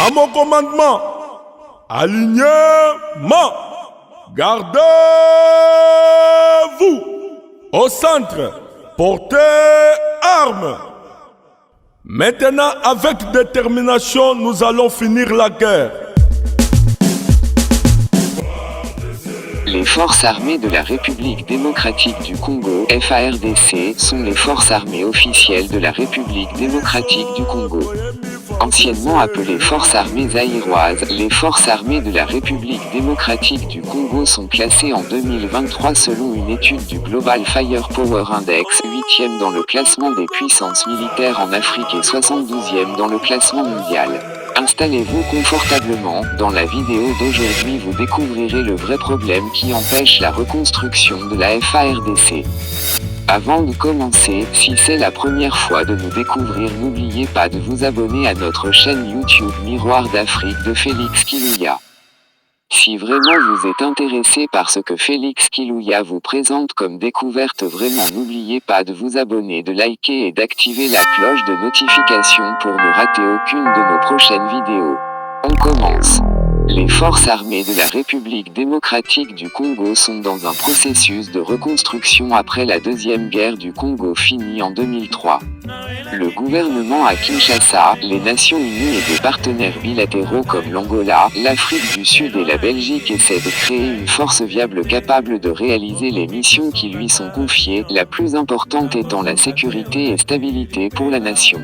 À mon commandement, alignement, gardez-vous. Au centre, portez armes. Maintenant, avec détermination, nous allons finir la guerre. Les forces armées de la République démocratique du Congo, FARDC, sont les forces armées officielles de la République démocratique du Congo. Anciennement appelées forces armées zaïroises, les forces armées de la République démocratique du Congo sont classées en 2023 selon une étude du Global Firepower Index, 8e dans le classement des puissances militaires en Afrique et 72e dans le classement mondial. Installez-vous confortablement, dans la vidéo d'aujourd'hui vous découvrirez le vrai problème qui empêche la reconstruction de la FARDC. Avant de commencer, si c'est la première fois de nous découvrir, n'oubliez pas de vous abonner à notre chaîne YouTube Miroir d'Afrique de Félix Kilouya. Si vraiment vous êtes intéressé par ce que Félix Kilouya vous présente comme découverte, vraiment n'oubliez pas de vous abonner, de liker et d'activer la cloche de notification pour ne rater aucune de nos prochaines vidéos. On commence. Les forces armées de la République démocratique du Congo sont dans un processus de reconstruction après la Deuxième Guerre du Congo finie en 2003. Le gouvernement à Kinshasa, les Nations Unies et des partenaires bilatéraux comme l'Angola, l'Afrique du Sud et la Belgique essaient de créer une force viable capable de réaliser les missions qui lui sont confiées, la plus importante étant la sécurité et stabilité pour la nation.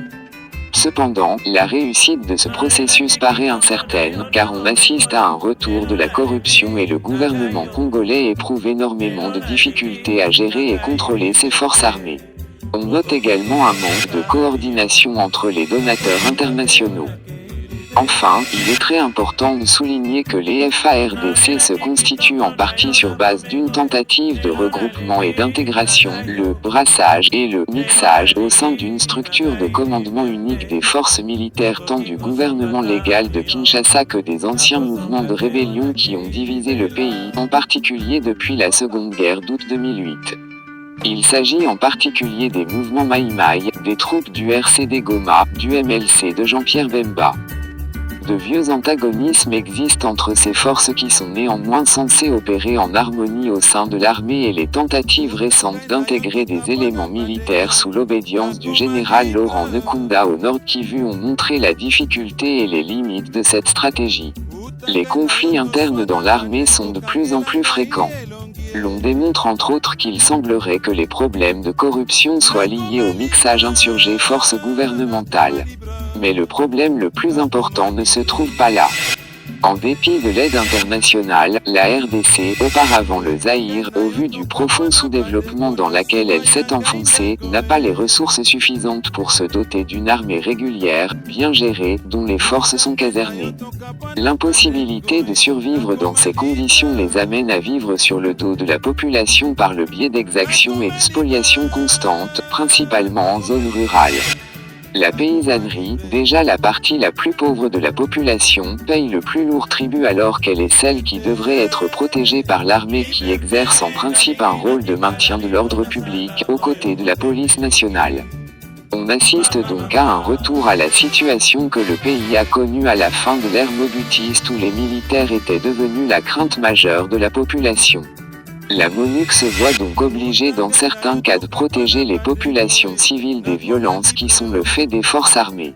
Cependant, la réussite de ce processus paraît incertaine, car on assiste à un retour de la corruption et le gouvernement congolais éprouve énormément de difficultés à gérer et contrôler ses forces armées. On note également un manque de coordination entre les donateurs internationaux. Enfin, il est très important de souligner que les FARDC se constituent en partie sur base d'une tentative de regroupement et d'intégration, le brassage et le mixage au sein d'une structure de commandement unique des forces militaires tant du gouvernement légal de Kinshasa que des anciens mouvements de rébellion qui ont divisé le pays, en particulier depuis la Seconde Guerre d'août 2008. Il s'agit en particulier des mouvements Maïmaï, des troupes du RCD Goma, du MLC de Jean-Pierre Bemba. De vieux antagonismes existent entre ces forces qui sont néanmoins censées opérer en harmonie au sein de l'armée et les tentatives récentes d'intégrer des éléments militaires sous l'obédience du général Laurent Nkunda au Nord Kivu ont montré la difficulté et les limites de cette stratégie. Les conflits internes dans l'armée sont de plus en plus fréquents. L'on démontre entre autres qu'il semblerait que les problèmes de corruption soient liés au mixage insurgé force gouvernementale. Mais le problème le plus important ne se trouve pas là. En dépit de l'aide internationale, la RDC, auparavant le Zaïre, au vu du profond sous-développement dans laquelle elle s'est enfoncée, n'a pas les ressources suffisantes pour se doter d'une armée régulière, bien gérée, dont les forces sont casernées. L'impossibilité de survivre dans ces conditions les amène à vivre sur le dos de la population par le biais d'exactions et de spoliations constantes, principalement en zone rurale. La paysannerie, déjà la partie la plus pauvre de la population, paye le plus lourd tribut alors qu'elle est celle qui devrait être protégée par l'armée qui exerce en principe un rôle de maintien de l'ordre public, aux côtés de la police nationale. On assiste donc à un retour à la situation que le pays a connue à la fin de l'ère mobutiste où les militaires étaient devenus la crainte majeure de la population. La MONUC se voit donc obligée dans certains cas de protéger les populations civiles des violences qui sont le fait des forces armées.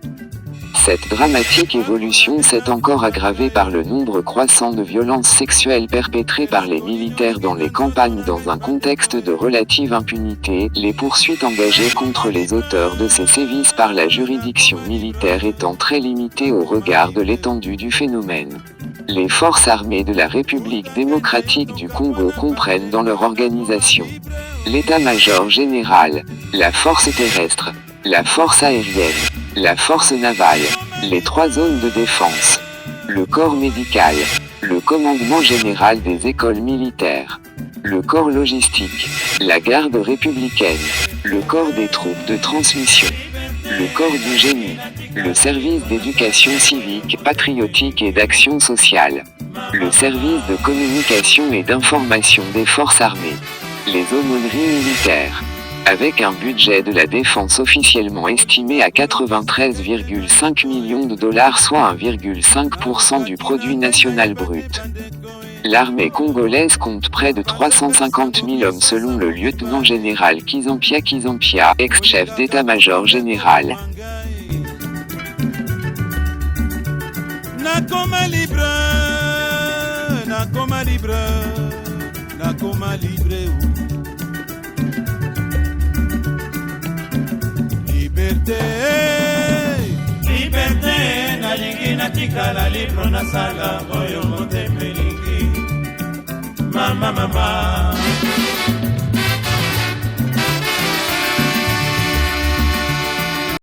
Cette dramatique évolution s'est encore aggravée par le nombre croissant de violences sexuelles perpétrées par les militaires dans les campagnes dans un contexte de relative impunité, les poursuites engagées contre les auteurs de ces sévices par la juridiction militaire étant très limitées au regard de l'étendue du phénomène. Les forces armées de la République démocratique du Congo comprennent dans leur organisation l'état-major général, la force terrestre, la force aérienne, la force navale, les 3 zones de défense, le corps médical, le commandement général des écoles militaires, le corps logistique, la garde républicaine, le corps des troupes de transmission, le corps du génie, le service d'éducation civique, patriotique et d'action sociale, le service de communication et d'information des forces armées, les aumôneries militaires, Avec un budget de la défense officiellement estimé à 93,5 millions de dollars, soit 1,5% du produit national brut. L'armée congolaise compte près de 350 000 hommes selon le lieutenant-général Kizampia Kizampia, ex-chef d'état-major général. Nakoma libre, nakoma libre, nakoma libre. Liberté, liberté, nalingi natikala libre nasala boyo mote melingi. Mama, mama.